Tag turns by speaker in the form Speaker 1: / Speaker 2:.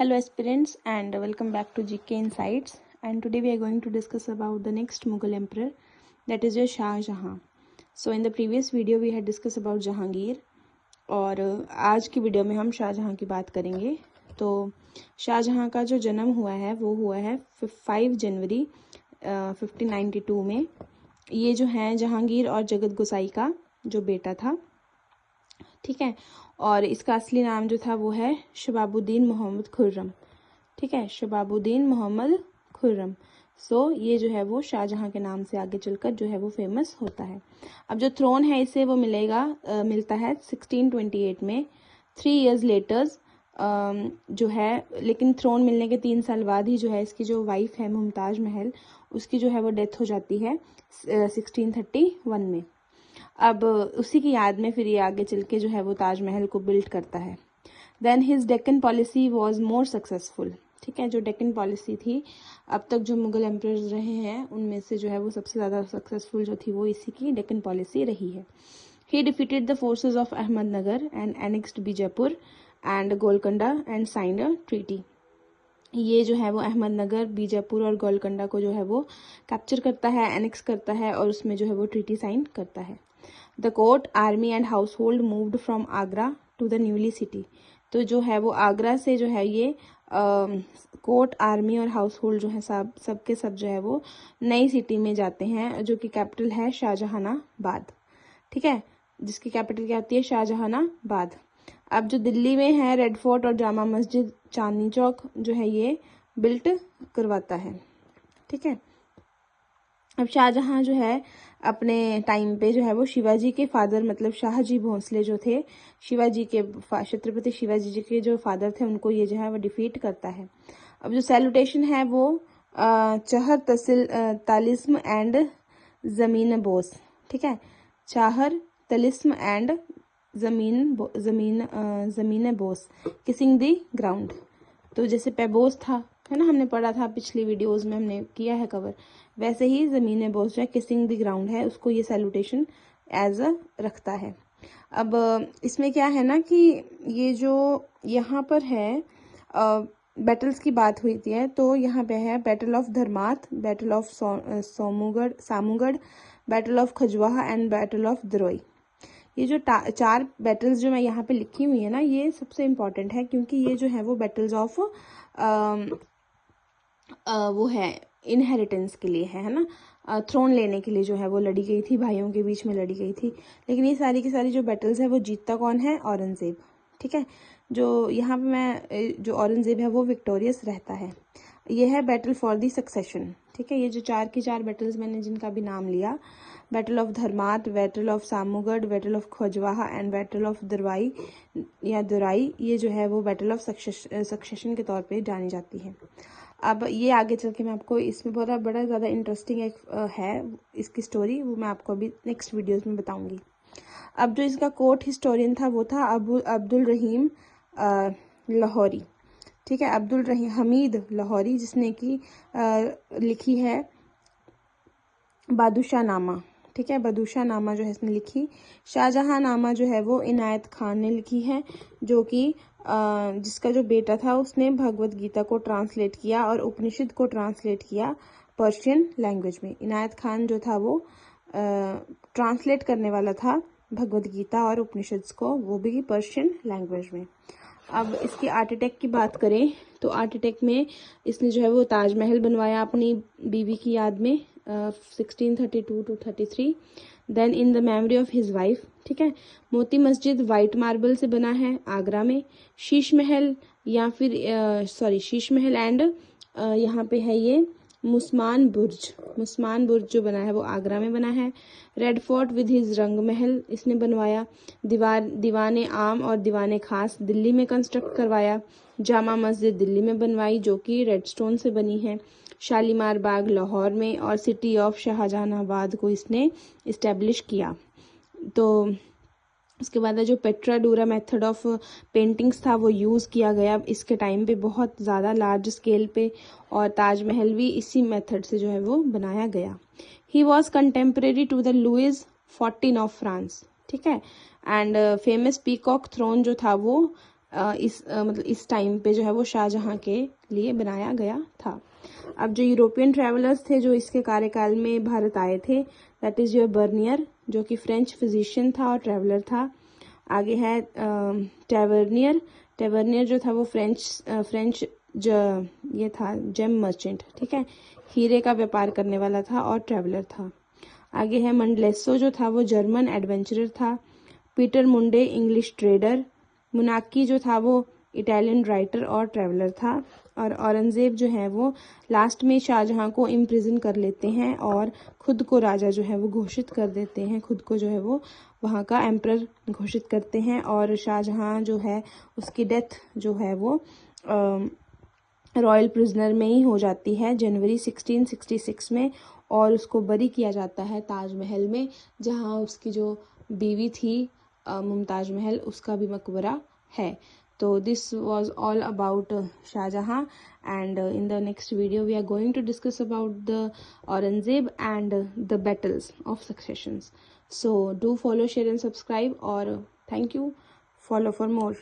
Speaker 1: Hello aspirants and welcome back to GK Insights, and today we are going to discuss about the next Mughal emperor, that is your Shah Jahan. So in the previous video we had discussed about Jahangir और आज की video में हम शाहजहां की बात करेंगे। तो शाहजहां का जो जन्म हुआ है वो हुआ है 5 जनवरी 1592 में। ये जो है जहांगीर और जगत गोसाई का जो बेटा था, ठीक है। और इसका असली नाम जो था वो है शबाबुद्दीन मोहम्मद खुर्रम, ठीक है, शबाबुद्दीन मोहम्मद खुर्रम। ये जो है वो शाहजहां के नाम से आगे चलकर जो है वो फेमस होता है। अब जो थ्रोन है इसे वो मिलता है 1628 में, 3 years लेटर जो है। लेकिन थ्रोन मिलने के 3 साल बाद ही जो है इसकी जो वाइफ है मुमताज महल, उसकी जो है वो डेथ हो जाती है 1631 में। अब उसी की याद में फिर ये आगे चल के जो है वो ताजमहल को बिल्ड करता है। Then his Deccan policy was more successful, ठीक है। जो डेक्कन पॉलिसी थी, अब तक जो मुगल एम्परर्स रहे हैं उनमें से जो है वो सबसे ज़्यादा सक्सेसफुल जो थी वो इसी की डेक्कन पॉलिसी रही है। ही defeated the forces of Ahmednagar and annexed Bijapur and Golconda and signed a treaty. ये जो है वो अहमदनगर, बीजापुर और गोलकोंडा को जो है वो कैप्चर करता है, एनेक्स करता है और उसमें जो है वो ट्रीटी साइन करता है। The court, army and household moved from Agra to the newly city. तो जो है वो आगरा से जो है ये कोर्ट, आर्मी और हाउस होल्ड जो है सब के सब जो है वो नई सिटी में जाते हैं, जो कि कैपिटल है शाहजहानाबाद, ठीक है, जिसकी कैपिटल क्या होती है शाहजहानाबाद। अब जो दिल्ली में है रेड फोर्ट और जामा मस्जिद, चांदनी चौक जो है ये बिल्ट करवाता है, ठीक है। अब शाहजहां जो है अपने टाइम पे जो है वो शिवाजी के फादर मतलब शाहजी भोंसले जो थे, शिवाजी के छत्रपति शिवाजी जी के जो फादर थे उनको ये जो है वो डिफीट करता है। अब जो सैल्यूटेशन है वो चहर तालिस्म एंड जमीन बोस, ठीक है, चाहर तलिस्म एंड जमीन बोस किसिंग द ग्राउंड। तो जैसे पेबोस था, है ना, हमने पढ़ा था पिछली वीडियोस में, हमने किया है कवर, वैसे ही जमीन बोस जो है किसिंग द ग्राउंड है, उसको ये सैल्यूटेशन एज अ रखता है। अब इसमें क्या है ना कि ये जो यहाँ पर है बैटल्स की बात हुई थी, तो यहाँ पे है battle of Dharmat, battle of Samugarh, battle of Khajuha and battle of Deorai. ये जो 4 बैटल्स जो मैं यहाँ पे लिखी हुई है ना, ये सबसे इम्पॉर्टेंट है क्योंकि ये जो है वो बैटल्स ऑफ वो है इनहेरिटेंस के लिए है ना, थ्रोन लेने के लिए जो है वो लड़ी गई थी, भाइयों के बीच में लड़ी गई थी। लेकिन ये सारी की सारी जो बैटल्स है वो जीतता कौन है? औरंगजेब, ठीक है। जो यहाँ पे जो औरंगजेब है वो विक्टोरियस रहता है। ये है बैटल फॉर द सक्सेशन, ठीक है। ये जो 4 की 4 बैटल्स मैंने जिनका भी नाम लिया, battle of Dharmat, battle of Samugarh, battle of Khajuha and battle of Deorai या दुराई, ये जो है वो बैटल ऑफ सक्सेशन के तौर पे जानी जाती है। अब ये आगे चल के मैं आपको इसमें बड़ा ज़्यादा इंटरेस्टिंग एक है इसकी स्टोरी, वो मैं आपको अभी नेक्स्ट वीडियोस में बताऊंगी। अब जो इसका कोर्ट हिस्टोरियन था वो था अब्दुल रहीम लाहौरी, ठीक है, अब्दुल रहीम हमीद लाहौरी, जिसने की लिखी है बादशाह नामा, ठीक है, बदूशा नामा जो है इसने लिखी। शाहजहां नामा जो है वो इनायत खान ने लिखी है, जो कि जिसका जो बेटा था उसने भगवत गीता को ट्रांसलेट किया और उपनिषद को ट्रांसलेट किया पर्शियन लैंग्वेज में। इनायत खान जो था वो ट्रांसलेट करने वाला था भगवत गीता और उपनिषद को, वो भी पर्शियन लैंग्वेज में। अब इसकी आर्किटेक्ट की बात करें तो आर्किटेक्ट में इसने जो है वो ताजमहल बनवाया अपनी बीवी की याद में 1632 to 33। Then in the memory of his wife, ठीक है। मोती मस्जिद वाइट मार्बल से बना है आगरा में। शीश महल शीश महल एंड यहाँ पे है ये मुस्मान बुर्ज जो बना है वो आगरा में बना है। रेड फोर्ट विद हिज रंग महल इसने बनवाया। दीवाने आम और दीवाने खास दिल्ली में कंस्ट्रक्ट करवाया। जामा मस्जिद दिल्ली में बनवाई जो कि रेड स्टोन से बनी है। शालीमार बाग लाहौर में और सिटी ऑफ शाहजहानाबाद को इसने इस्टेब्लिश किया। तो उसके बाद जो पेट्राडूरा मेथड ऑफ पेंटिंग्स था वो यूज़ किया गया इसके टाइम पे बहुत ज़्यादा लार्ज स्केल पे, और ताजमहल भी इसी मेथड से जो है वो बनाया गया। He was contemporary to the Louis 14 of France, ठीक है। एंड फेमस पीकॉक थ्रोन जो था वो मतलब इस टाइम पे जो है वो शाहजहां के लिए बनाया गया था। अब जो यूरोपियन ट्रैवलर्स थे जो इसके कार्यकाल में भारत आए थे, दैट इज़ योर बर्नियर, जो कि फ्रेंच फिजिशियन था और ट्रैवलर था। आगे है टेवर्नियर। टेवर्नियर जो था वो फ्रेंच जो ये था जेम मर्चेंट, ठीक है, हीरे का व्यापार करने वाला था और ट्रैवलर था। आगे है मंडलेसो, जो था वो जर्मन एडवेंचरर था। पीटर मुंडे इंग्लिश ट्रेडर। मुनाक्की जो था वो इटालियन राइटर और ट्रैवलर था। और औरंगजेब जो है वो लास्ट में शाहजहां को इम्प्रिजन कर लेते हैं और खुद को राजा जो है वो घोषित कर देते हैं, खुद को जो है वो वहाँ का एम्परर घोषित करते हैं। और शाहजहां जो है उसकी डेथ जो है वो रॉयल प्रिजनर में ही हो जाती है जनवरी 1666 में, और उसको बरी किया जाता है ताजमहल में, जहाँ उसकी जो बीवी थी मुमताज महल, उसका भी मकबरा है। तो this was all about Shahjahan, and in the next video we are going to discuss about the Aurangzeb and the battles of successions. So do follow, share and subscribe, or thank you. Follow for more.